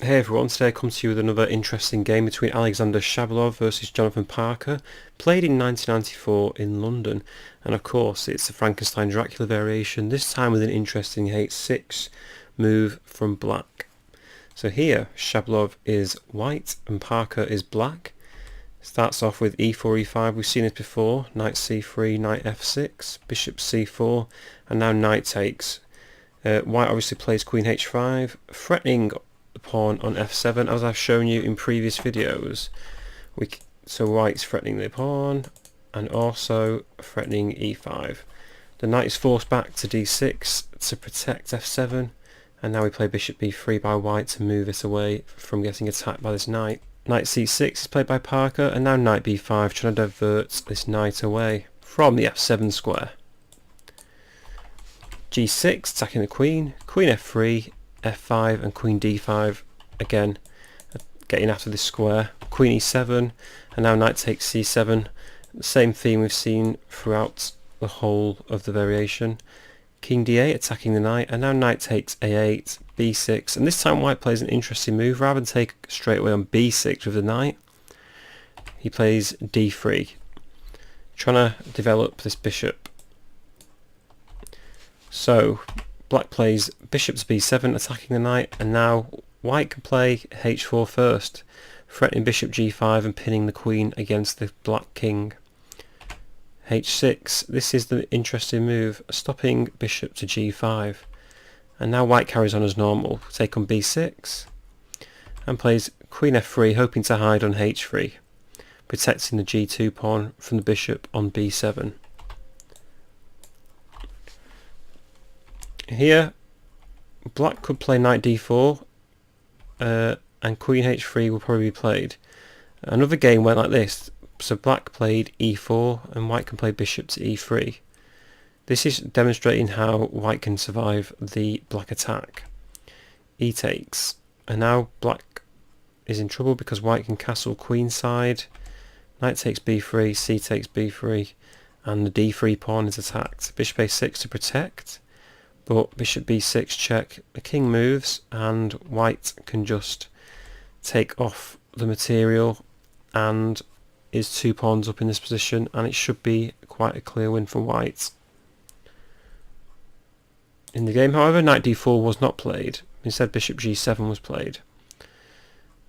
Hey everyone, today I come to you with another interesting game between Alexander Shabalov versus Jonathan Parker, played in 1994 in London, and of course it's the Frankenstein Dracula variation, this time with an interesting h6 move from black. So here Shabalov is white and Parker is black. Starts off with e4, e5, we've seen it before, knight c3, knight f6, bishop c4, and now knight takes. White obviously plays queen h5, threatening the pawn on f7 as I've shown you in previous videos. So white's threatening the pawn and also threatening e5. The knight is forced back to d6 to protect f7, and now we play bishop b3 by white to move it away from getting attacked by this knight. Knight c6 is played by Parker, and now knight b5 trying to divert this knight away from the f7 square. g6 attacking the queen, queen f3, f5 and queen d5 again getting after this square, queen e7 and now knight takes c7, the same theme we've seen throughout the whole of the variation. King d8 attacking the knight, and now knight takes a8, b6, and this time white plays an interesting move. Rather than take straight away on b6 with the knight, he plays d3, trying to develop this bishop. So black plays bishop to b7 attacking the knight, and now white can play h4 first, threatening bishop g5 and pinning the queen against the black king. h6, this is the interesting move, stopping bishop to g5, and now white carries on as normal, take on b6 and plays queen f3, hoping to hide on h3, protecting the g2 pawn from the bishop on b7. Here black could play knight d4 and queen h3 will probably be played. Another game went like this, so black played e4 and white can play bishop to e3. This is demonstrating how white can survive the black attack. E takes, and now black is in trouble because white can castle queenside. Knight takes b3, c takes b3, and the d3 pawn is attacked. Bishop a6 to protect, but bishop b6 check, the king moves and white can just take off the material and is two pawns up in this position, and it should be quite a clear win for white. In the game, however, knight d4 was not played, instead bishop g7 was played.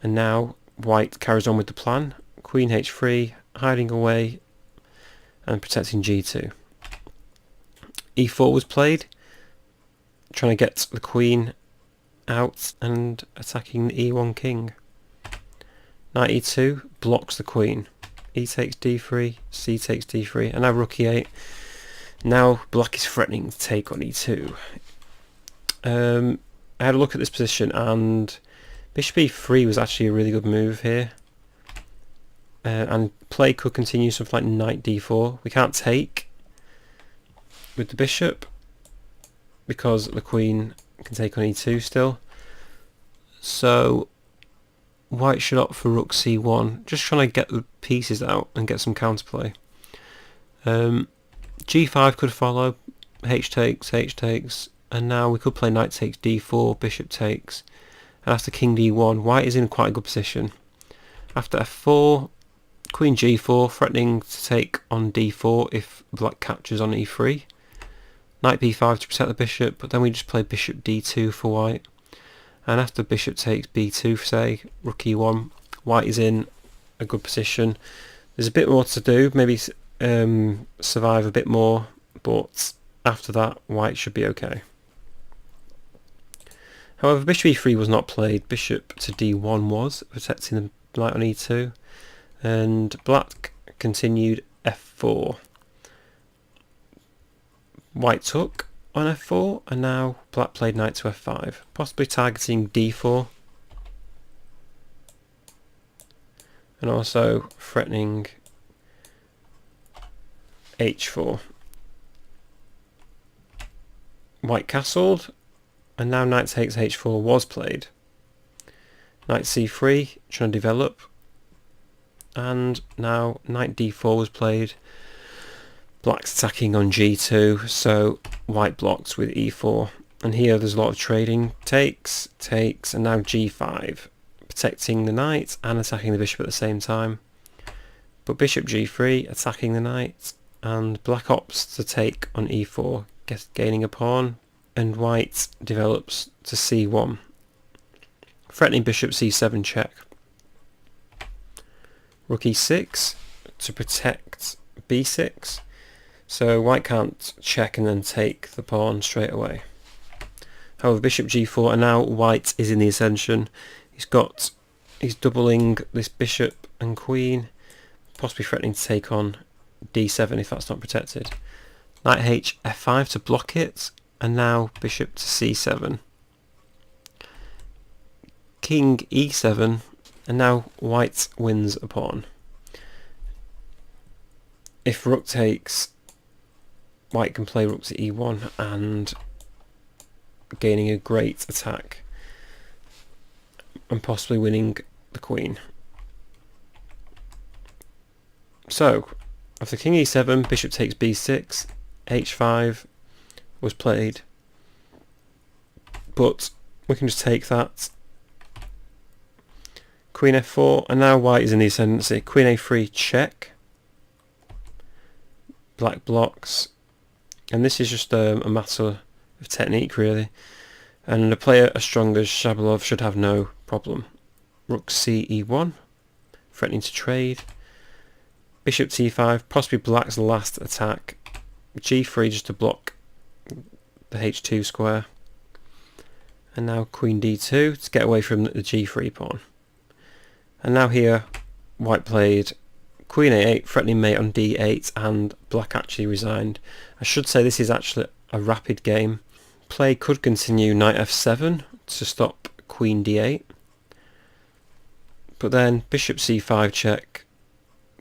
And now white carries on with the plan, queen h3, hiding away and protecting g2. e4 was played, trying to get the queen out and attacking the e1 king. Knight e2 blocks the queen. E takes d3, c takes d3, and now rook e8. Now black is threatening to take on e2. I had a look at this position, and bishop e3 was actually a really good move here. And play could continue something like knight d4. We can't take with the bishop because the queen can take on e2 still. So white should opt for rook c1, just trying to get the pieces out and get some counterplay. g5 could follow, h takes, and now we could play knight takes d4, bishop takes, and after king d1, white is in quite a good position. After f4, queen g4, threatening to take on d4 if black captures on e3. Knight b5 to protect the bishop, but then we just play bishop d2 for white. And after bishop takes b2, say, rook e1, white is in a good position. There's a bit more to do, maybe survive a bit more, but after that white should be okay. However, bishop e3 was not played, bishop to d1 was, protecting the knight on e2, and black continued f4. White took on f4, and now black played knight to f5, possibly targeting d4 and also threatening h4. White castled, and now knight takes h4 was played. Knight c3 trying to develop, and now knight d4 was played. Black's attacking on g2, so white blocks with e4. And here there's a lot of trading. Takes, and now g5. Protecting the knight and attacking the bishop at the same time. But bishop g3, attacking the knight. And black opts to take on e4, gaining a pawn. And white develops to c1. Threatening bishop c7 check. Rook e6 to protect b6. So white can't check and then take the pawn straight away. However, bishop g4, and now white is in the ascension. He's doubling this bishop and queen, possibly threatening to take on d7 if that's not protected. Knight h f5 to block it, and now bishop to c7. King e7, and now white wins a pawn. If rook takes, white can play rook to e1 and gaining a great attack and possibly winning the queen. So, after king e7, bishop takes b6, h5 was played, but we can just take that. Queen f4, and now white is in the ascendancy. Queen a3 check. Black blocks, and this is just a matter of technique really, and a player as strong as Shabalov should have no problem. Rook c e1, threatening to trade. Bishop t5, possibly black's last attack. g3 just to block the h2 square, and now queen d2 to get away from the g3 pawn. And now here white played queen a8, threatening mate on d8, and black actually resigned. I should say this is actually a rapid game. Play could continue knight f7 to stop queen d8, but then bishop c5 check,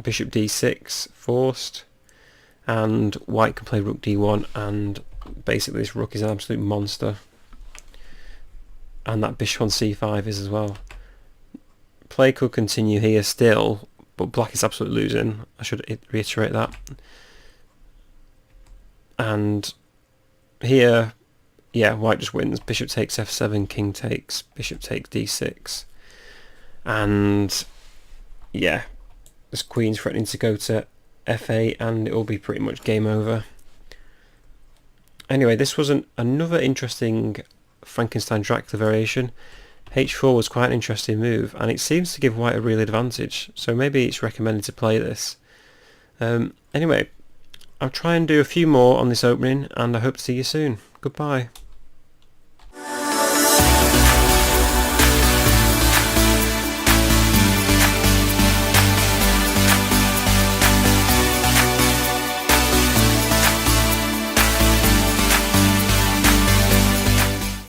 bishop d6 forced, and white can play rook d1, and basically this rook is an absolute monster, and that bishop on c5 is as well. Play could continue here still, but black is absolutely losing. I should reiterate that. And here, yeah, white just wins. Bishop takes f7, king takes, bishop takes d6. And yeah, this queen's threatening to go to f8, and it will be pretty much game over. Anyway, this was another interesting Frankenstein Dracula variation. h4 was quite an interesting move, and it seems to give white a real advantage, so maybe it's recommended to play this. Anyway, I'll try and do a few more on this opening, and I hope to see you soon. Goodbye.